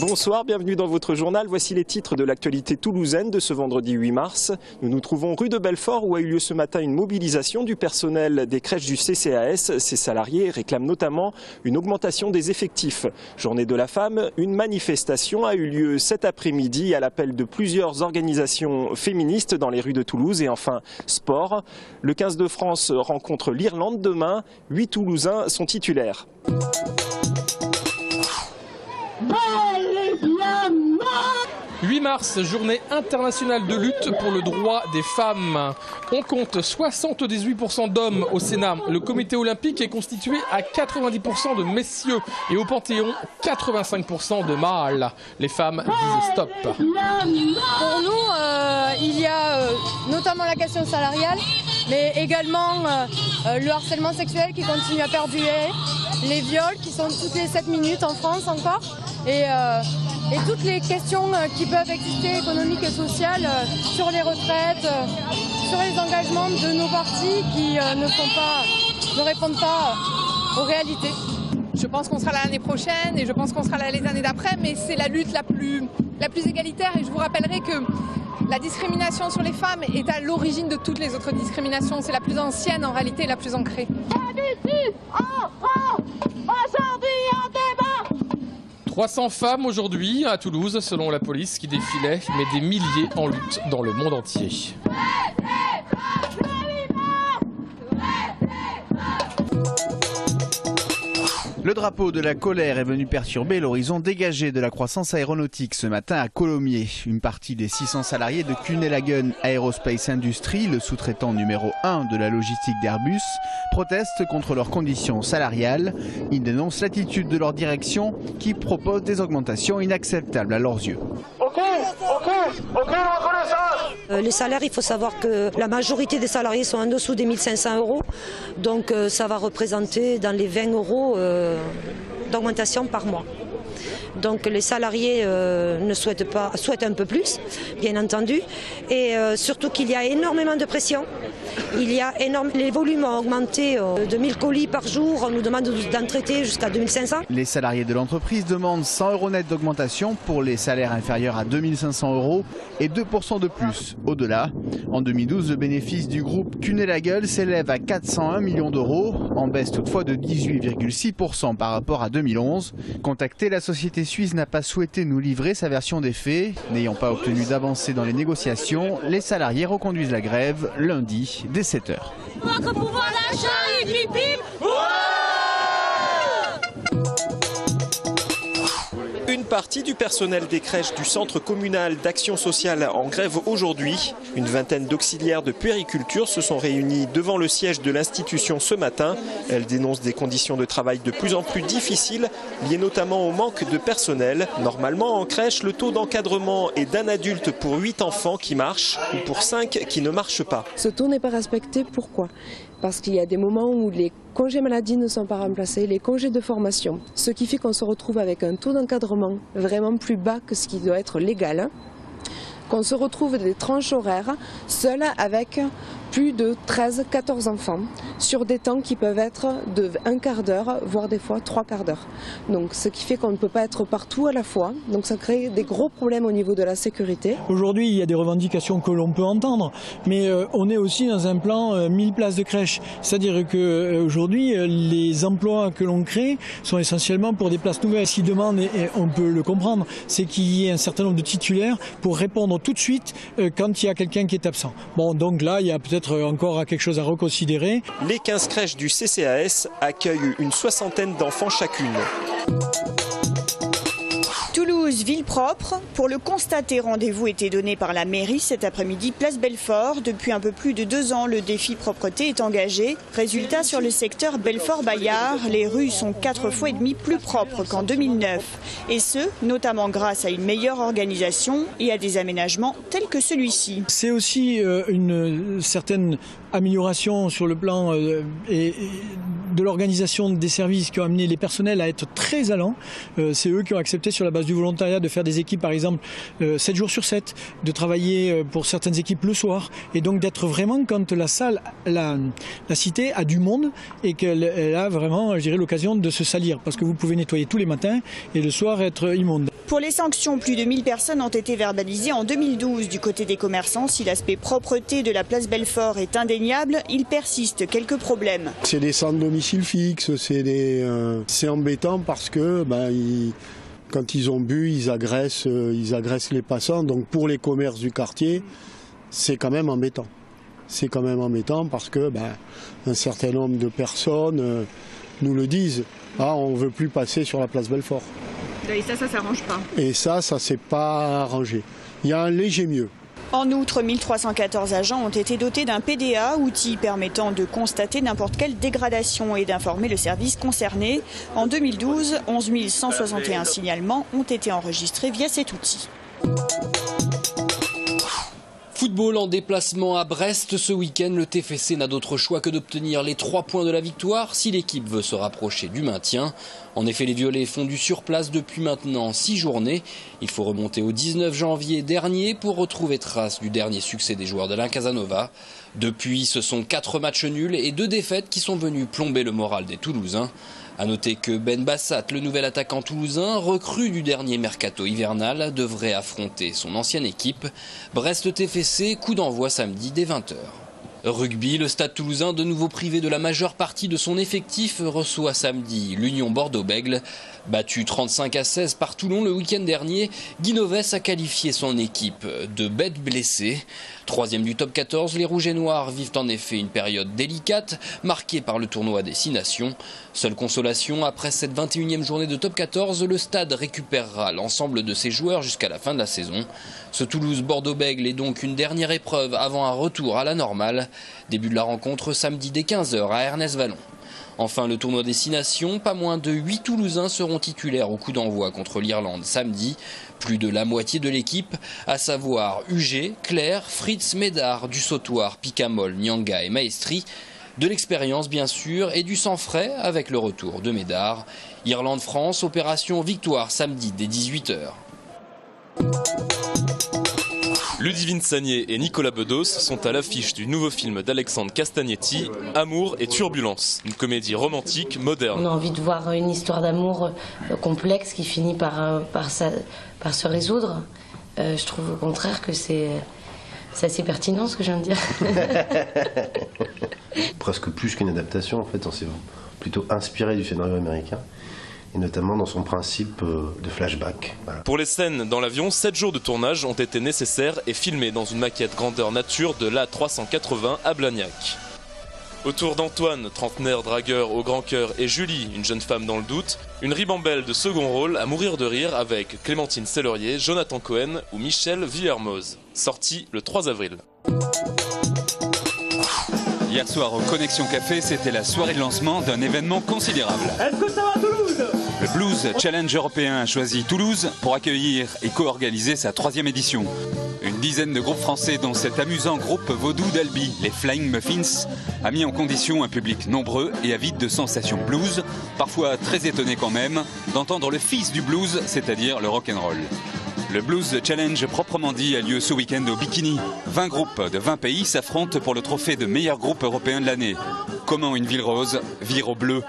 Bonsoir, bienvenue dans votre journal. Voici les titres de l'actualité toulousaine de ce vendredi 8 mars. Nous nous trouvons rue de Belfort où a eu lieu ce matin une mobilisation du personnel des crèches du CCAS. Ces salariés réclament notamment une augmentation des effectifs. Journée de la femme, une manifestation a eu lieu cet après-midi à l'appel de plusieurs organisations féministes dans les rues de Toulouse. Et enfin, sport. Le 15 de France rencontre l'Irlande demain. 8 Toulousains sont titulaires. 8 mars, journée internationale de lutte pour le droit des femmes. On compte 78% d'hommes au Sénat. Le comité olympique est constitué à 90% de messieurs et au Panthéon, 85% de mâles. Les femmes disent stop. Pour nous, il y a notamment la question salariale, mais également le harcèlement sexuel qui continue à perdurer, les viols qui sont toutes les 7 minutes en France encore, et toutes les questions qui peuvent exister, économiques et sociales, sur les retraites, sur les engagements de nos partis qui ne répondent pas aux réalités. Je pense qu'on sera là l'année prochaine et je pense qu'on sera là les années d'après, mais c'est la lutte la plus égalitaire. Et je vous rappellerai que la discrimination sur les femmes est à l'origine de toutes les autres discriminations. C'est la plus ancienne en réalité et la plus ancrée. Aujourd'hui, on débat. 300 femmes aujourd'hui à Toulouse, selon la police, qui défilaient, mais des milliers en lutte dans le monde entier. Le drapeau de la colère est venu perturber l'horizon dégagé de la croissance aéronautique ce matin à Colomiers. Une partie des 600 salariés de Kuehne+Nagel Aerospace Industries, le sous-traitant numéro 1 de la logistique d'Airbus, protestent contre leurs conditions salariales. Ils dénoncent l'attitude de leur direction qui propose des augmentations inacceptables à leurs yeux. Les salaires, il faut savoir que la majorité des salariés sont en dessous des 1500 €. Donc ça va représenter dans les 20 € d'augmentation par mois. Donc les salariés souhaitent un peu plus, bien entendu, et surtout qu'il y a énormément de pression. Les volumes ont augmenté de 1000 colis par jour, on nous demande d'en traiter jusqu'à 2500. Les salariés de l'entreprise demandent 100 € net d'augmentation pour les salaires inférieurs à 2500 € et 2% de plus au-delà. En 2012, le bénéfice du groupe Kuehne+Nagel s'élève à 401 millions d'euros, en baisse toutefois de 18,6% par rapport à 2011. Contacté, la société suisse n'a pas souhaité nous livrer sa version des faits. N'ayant pas obtenu d'avancée dans les négociations, les salariés reconduisent la grève lundi dès 7 h. Votre pouvoir d'achat, hip hip hip. Une partie du personnel des crèches du centre communal d'action sociale en grève aujourd'hui. Une vingtaine d'auxiliaires de puériculture se sont réunis devant le siège de l'institution ce matin. Elles dénoncent des conditions de travail de plus en plus difficiles, liées notamment au manque de personnel. Normalement, en crèche, le taux d'encadrement est d'un adulte pour 8 enfants qui marchent ou pour 5 qui ne marchent pas. Ce taux n'est pas respecté, pourquoi ? Parce qu'il y a des moments où les congés maladie ne sont pas remplacés, les congés de formation, ce qui fait qu'on se retrouve avec un taux d'encadrement vraiment plus bas que ce qui doit être légal, qu'on se retrouve des tranches horaires seules avec plus de 13-14 enfants sur des temps qui peuvent être de un quart d'heure, voire des fois 3 quarts d'heure. Donc ce qui fait qu'on ne peut pas être partout à la fois, donc ça crée des gros problèmes au niveau de la sécurité. Aujourd'hui, il y a des revendications que l'on peut entendre, mais on est aussi dans un plan 1000 places de crèche. C'est-à-dire qu'aujourd'hui, les emplois que l'on crée sont essentiellement pour des places nouvelles. Ce qu'ils demandent, et on peut le comprendre, c'est qu'il y ait un certain nombre de titulaires pour répondre tout de suite quand il y a quelqu'un qui est absent. Bon, donc là, il y a peut-être encore quelque chose à reconsidérer. Les 15 crèches du CCAS accueillent une soixantaine d'enfants chacune. Toulouse, ville propre. Pour le constater, rendez-vous était donné par la mairie cet après-midi, place Belfort. Depuis un peu plus de 2 ans, le défi propreté est engagé. Résultat, sur le secteur Belfort-Bayard, les rues sont 4,5 fois plus propres qu'en 2009. Et ce, notamment grâce à une meilleure organisation et à des aménagements tels que celui-ci. C'est aussi une certaine amélioration sur le plan de l'organisation des services qui ont amené les personnels à être très allants. C'est eux qui ont accepté sur la base du volontariat de faire des équipes par exemple 7 jours sur 7, de travailler pour certaines équipes le soir et donc d'être vraiment quand la salle, la cité a du monde et qu'elle a vraiment, je dirais, l'occasion de se salir parce que vous pouvez nettoyer tous les matins et le soir être immonde. Pour les sanctions, plus de 1000 personnes ont été verbalisées en 2012 du côté des commerçants. Si l'aspect propreté de la place Belfort est indéniable, il persiste quelques problèmes. C'est des sans domicile fixe, c'est embêtant parce que quand ils ont bu, ils agressent les passants. Donc pour les commerces du quartier, c'est quand même embêtant. C'est quand même embêtant parce que un certain nombre de personnes nous le disent. Ah, on ne veut plus passer sur la place Belfort. Et ça s'arrange pas. Et ça s'est pas arrangé. Il y a un léger mieux. En outre, 1314 agents ont été dotés d'un PDA, outil permettant de constater n'importe quelle dégradation et d'informer le service concerné. En 2012, 11 161 signalements ont été enregistrés via cet outil. Football en déplacement à Brest ce week-end, le TFC n'a d'autre choix que d'obtenir les 3 points de la victoire si l'équipe veut se rapprocher du maintien. En effet, les Violets font du surplace depuis maintenant 6 journées. Il faut remonter au 19 janvier dernier pour retrouver trace du dernier succès des joueurs d'Alain Casanova. Depuis, ce sont 4 matchs nuls et 2 défaites qui sont venues plomber le moral des Toulousains. A noter que Ben Bassat, le nouvel attaquant toulousain, recrue du dernier mercato hivernal, devrait affronter son ancienne équipe. Brest TFC, coup d'envoi samedi dès 20h. Rugby, le Stade Toulousain, de nouveau privé de la majeure partie de son effectif, reçoit samedi l'Union Bordeaux-Bègles. Battu 35-16 par Toulon le week-end dernier, Guy Novès a qualifié son équipe de bête blessée. 3e du top 14, les Rouges et Noirs vivent en effet une période délicate, marquée par le tournoi Destination. Seule consolation, après cette 21e journée de top 14, le Stade récupérera l'ensemble de ses joueurs jusqu'à la fin de la saison. Ce Toulouse-Bordeaux-Bègles est donc une dernière épreuve avant un retour à la normale. Début de la rencontre samedi dès 15h à Ernest-Vallon. Enfin, le tournoi Destination, pas moins de 8 Toulousains seront titulaires au coup d'envoi contre l'Irlande samedi. Plus de la moitié de l'équipe, à savoir Huget, Claire, Fritz, Médard, Dussautoir, Picamol, Nyanga et Maestri. De l'expérience bien sûr et du sang frais avec le retour de Médard. Irlande-France, opération victoire samedi dès 18h. Ludivine Sagné et Nicolas Bedos sont à l'affiche du nouveau film d'Alexandre Castagnetti, Amour et Turbulence, une comédie romantique moderne. On a envie de voir une histoire d'amour complexe qui finit par se résoudre. Je trouve au contraire que c'est assez pertinent ce que je viens de dire. Presque plus qu'une adaptation, en fait, on s'est plutôt inspiré du scénario américain. Et notamment dans son principe de flashback. Voilà. Pour les scènes dans l'avion, 7 jours de tournage ont été nécessaires et filmés dans une maquette grandeur nature de l'A380 à Blagnac. Autour d'Antoine, trentenaire dragueur au grand cœur, et Julie, une jeune femme dans le doute, une ribambelle de second rôle à mourir de rire avec Clémentine Sellerier, Jonathan Cohen ou Michel Villermoz. Sorti le 3 avril. Hier soir au Connexion Café, c'était la soirée de lancement d'un événement considérable. Est-ce que ça va Toulouse ? Le Blues Challenge européen a choisi Toulouse pour accueillir et co-organiser sa 3e édition. Une dizaine de groupes français, dont cet amusant groupe vaudou d'Albi, les Flying Muffins, a mis en condition un public nombreux et avide de sensations blues, parfois très étonné quand même d'entendre le fils du blues, c'est-à-dire le rock'n'roll. Le Blues Challenge proprement dit a lieu ce week-end au Bikini. 20 groupes de 20 pays s'affrontent pour le trophée de meilleur groupe européen de l'année. Comment une ville rose vire au bleu.